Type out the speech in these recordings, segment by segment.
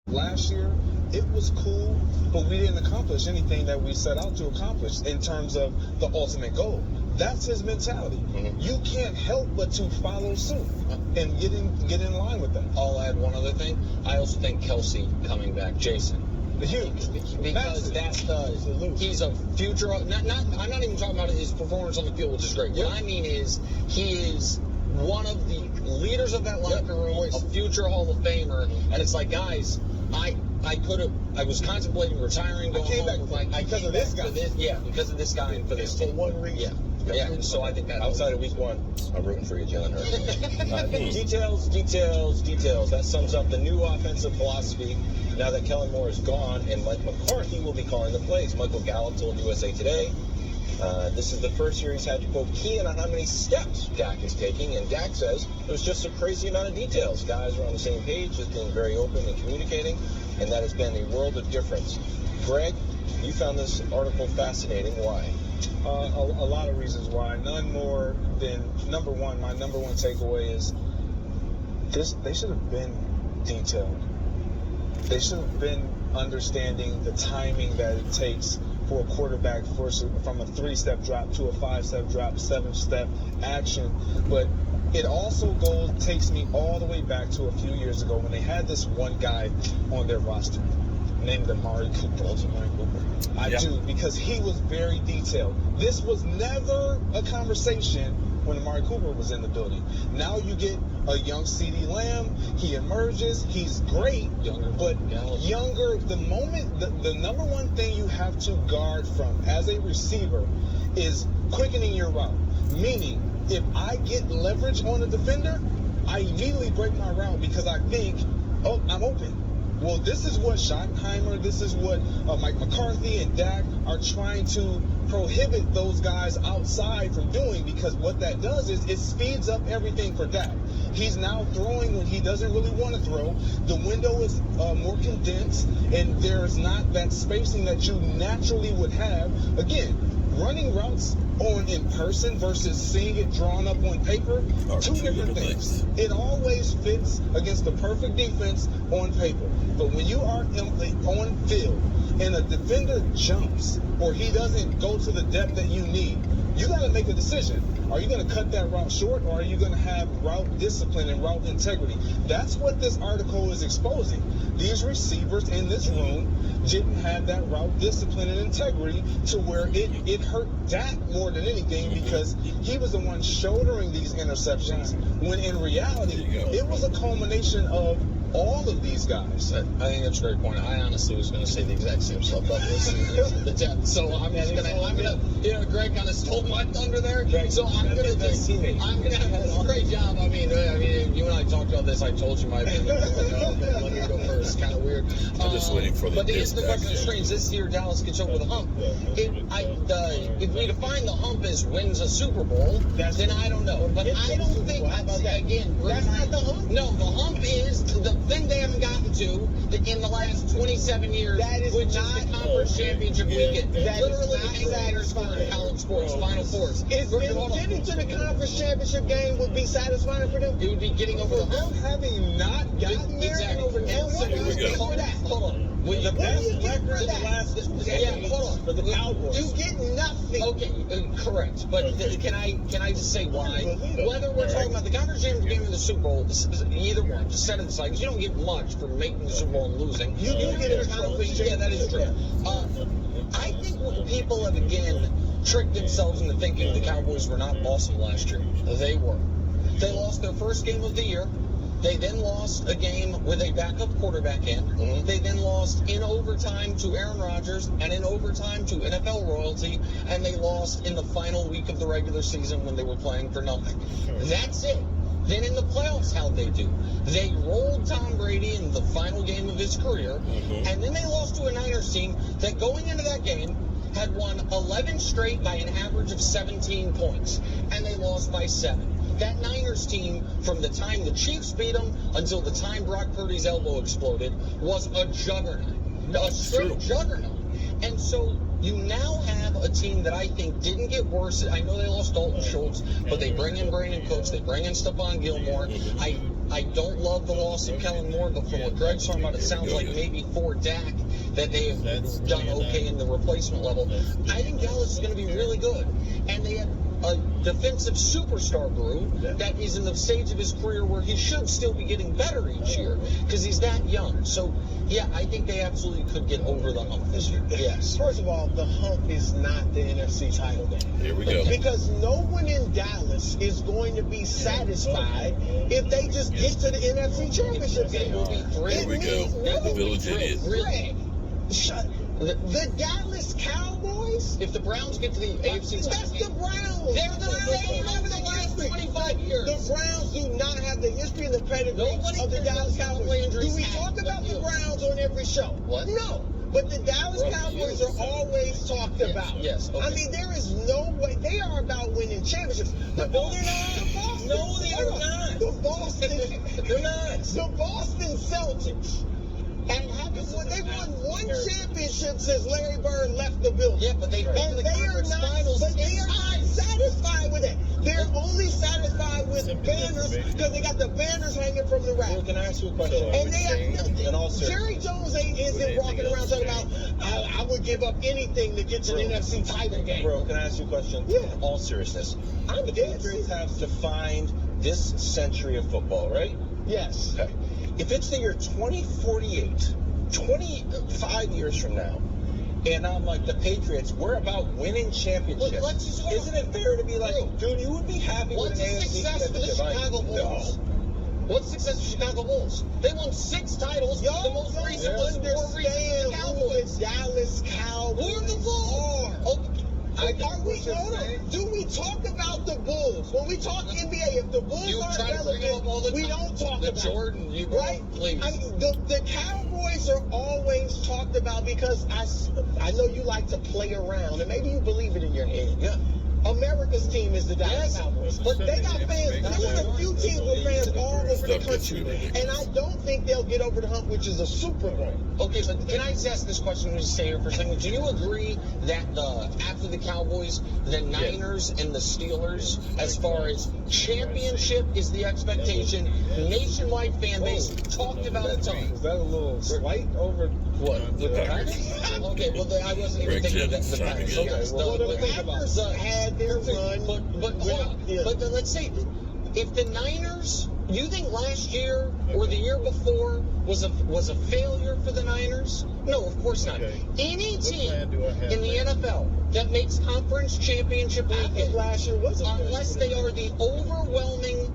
Last year, it was cool, but we didn't accomplish anything that we set out to accomplish in terms of the ultimate goal. That's his mentality. Mm-hmm. You can't help but to follow suit and get in line with that. I'll add one other thing. I also think Kelsey coming back, Jason. Huge. Because he's a future. I'm not even talking about his performance on the field, which is great. Yep. What I mean is he is one of the leaders of that locker room, a future Hall of Famer, and it's like, guys, I was contemplating retiring, going home. Because of this guy. Because of this guy and for this team. For one reason. Yeah. So I think that outside of week 1, I'm rooting for you, Jalen Hurts. Details. That sums up the new offensive philosophy. Now that Kellen Moore is gone and Mike McCarthy will be calling the plays. Michael Gallup told USA Today this is the first year he's had to, quote, key in on how many steps Dak is taking. And Dak says there's just a crazy amount of details. Guys are on the same page, just being very open and communicating. And that has been a world of difference. Greg, you found this article fascinating. Why? A lot of reasons why. None more than, number one, my number one takeaway is they should have been detailed. They should have been understanding the timing that it takes for a quarterback from a 3-step drop to a 5-step drop, 7-step action. But it also takes me all the way back to a few years ago when they had this one guy on their roster named Amari Cooper. I do, because he was very detailed. This was never a conversation when Amari Cooper was in the building. Now you get a young CeeDee Lamb. He emerges. He's great, but younger. The number one thing you have to guard from as a receiver is quickening your route. Meaning, if I get leverage on a defender, I immediately break my route because I think, oh, I'm open. Well, this is what Schottenheimer, this is what Mike McCarthy and Dak are trying to prohibit those guys outside from doing, because what that does is it speeds up everything for Dak. He's now throwing when he doesn't really want to throw. The window is more condensed, and there's not that spacing that you naturally would have. Again, running routes in person versus seeing it drawn up on paper, two different things. It always fits against the perfect defense on paper. But when you are on field and a defender jumps or he doesn't go to the depth that you need, you got to make a decision. Are you going to cut that route short, or are you going to have route discipline and route integrity? That's what this article is exposing. These receivers in this room didn't have that route discipline and integrity to where it hurt Dak more than anything, because he was the one shouldering these interceptions, when in reality it was a culmination of all of these guys. I think that's a great point. I honestly was going to say the exact same stuff, but the depth. So I'm gonna, Greg kind of stole my thunder there. So I'm gonna have a great job. I mean, you and I talked about this. I told you my opinion. Let me go first. Kind of weird. I'm just waiting for But the question is strange. This year Dallas gets over the hump. If we define the hump as wins a Super Bowl, then I don't know. But I don't think that's not the hump. No, the hump is the thing they haven't gotten to in the last 27 years, which is the conference championship weekend. Literally the satisfying college sports, Final Fours. Getting to the conference championship game would be satisfying for them. It would be getting over the hump. Having not gotten there. Exactly. Hold on. With the best record in the last hold on. For the Cowboys. You get nothing. Okay, correct. But can I just say why? Whether we're talking about the conference championship game or the Super Bowl, either one, just set it aside, because you don't get much for making the Super Bowl and losing. You do get a conference. Yeah, that is true. I think people have again tricked themselves into thinking the Cowboys were not awesome last year. They were. They lost their first game of the year. They then lost a game with a backup quarterback in. Mm-hmm. They then lost in overtime to Aaron Rodgers and in overtime to NFL royalty. And they lost in the final week of the regular season when they were playing for nothing. That's it. Then in the playoffs, how'd they do? They rolled Tom Brady in the final game of his career. Mm-hmm. And then they lost to a Niners team that going into that game had won 11 straight by an average of 17 points. And they lost by 7. That Niners team, from the time the Chiefs beat them until the time Brock Purdy's elbow exploded, was a juggernaut. A straight juggernaut. And so you now have a team that I think didn't get worse. I know they lost Dalton Schultz, but they bring in Brandon Cooks. They bring in Stephon Gilmore. I don't love the loss of Kellen Moore, but from what Greg's talking about, it sounds like maybe for Dak that they have done okay in the replacement level. I think Dallas is going to be really good. And they had a defensive superstar brew that is in the stage of his career where he should still be getting better each year because he's that young. So, yeah, I think they absolutely could get over the hump this year. Yes. First of all, the hump is not the NFC title game. Here we go. Because no one in Dallas is going to be satisfied if they just get to the NFC Championship game. Will be thrilled. Here we go. The Village Idiot. Greg, the Dallas Cowboys? If the Browns get to the AFC That's the Browns. They're the same over the last 25 years. The Browns do not have the history and the pedigree Nobody of the cares Dallas about Cowboys. Landry's Do we hat. talk about the Browns on every show? What? No. But the Dallas Cowboys are always talked about. Yes, okay. I mean, there is no way. They are about winning championships. But no, they're not. No, they are not. The Boston. They're not. The Boston Celtics. And they won one championship since Larry Bird left the building. Yeah, but they are not satisfied with it. They're only satisfied with banners because they got the banners hanging from the Well, rack. can I ask you a question? And they In all Jerry Jones isn't walking around talking about, I would give up anything to get to the NFC title game. Bro, can I ask you a question? Yeah. In all seriousness. I'm The dead Patriots serious. have defined this century of football, right? Yes. Okay. If it's the year 2048, 25 years from now, and I'm like, the Patriots, we're about winning championships. Look, let's just- Isn't it fair to be like, dude, you would be happy with What's an the AFC success for the championship? Chicago Bulls? What's the success of Chicago Bulls? They won 6 titles. The Y'all most don't recent was 4 understand recent who Cowboys. the Dallas Cowboys Who are the Bulls? Oh, Do we talk about the Bulls? When we talk NBA, if the Bulls You aren't try to bring them up all the relevant, we time. don't talk The about Jordan, it. you Right? please. I mean, the Cowboys are always talked about because I know you like to play around, and maybe you believe it in your head. Yeah. America's team is the Dallas Yes. Cowboys. But they got fans. There's a few teams with fans all over the country. And I don't think they'll get over the hump, which is a Super Bowl. Okay, but can I just ask this question when you stay here for a second? Do you agree that after the Cowboys, the Niners and the Steelers, as far as championship is the expectation, nationwide fan base talked about it too? Is that a little slight over What? the Packers? Okay, well, I wasn't even Greg thinking of Jennings the chiming Packers. in. Yes, Well, the but- Packers had their run. But hold on. Yeah. But let's say, if the Niners, you think last year or the year before was a failure for the Niners? No, of course not. Okay. Any What team plan do I have in the NFL that makes conference championship I think weekend, last year was a unless they are the overwhelming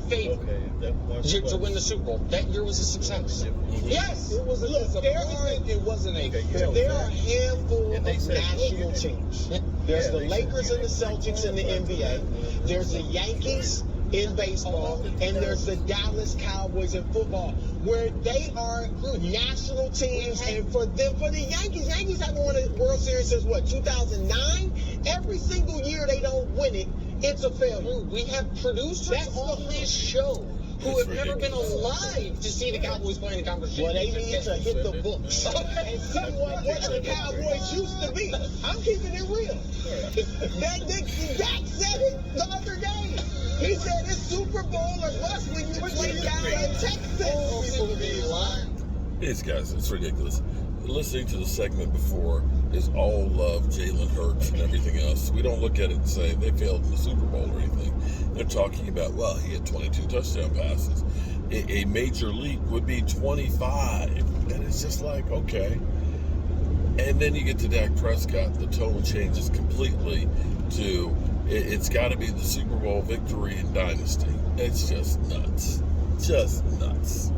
favorite Okay, that one to win the Super Bowl, that year was a success. Yes. It was a Look, disappointment. It wasn't a failure. There are a handful And they of said, national look, teams. Yeah. There's Yeah, the they Lakers said, and the Celtics in the NBA. There's the Yankees in baseball, and there's the Dallas Cowboys in football, where they are national teams. And for the Yankees haven't won a World Series since what, 2009? Every single year they don't win it, it's a failure. We have producers That's on the- this show who It's have never been alive to see the Cowboys playing the conference Well, they championship need to game. hit the books and see what the Cowboys used to be. I'm keeping it real. Dak said it the other day. He said it's Super Bowl or bust when you play down in Texas. People be lying. It's guys, it's ridiculous. Listening to the segment before is all love Jalen Hurts and everything else. We don't look at it and say they failed in the Super Bowl or anything. They're talking about, well, he had 22 touchdown passes. A major league would be 25. And it's just like, okay. And then you get to Dak Prescott, the tone changes completely to it's got to be the Super Bowl victory and dynasty. It's just nuts. Just nuts.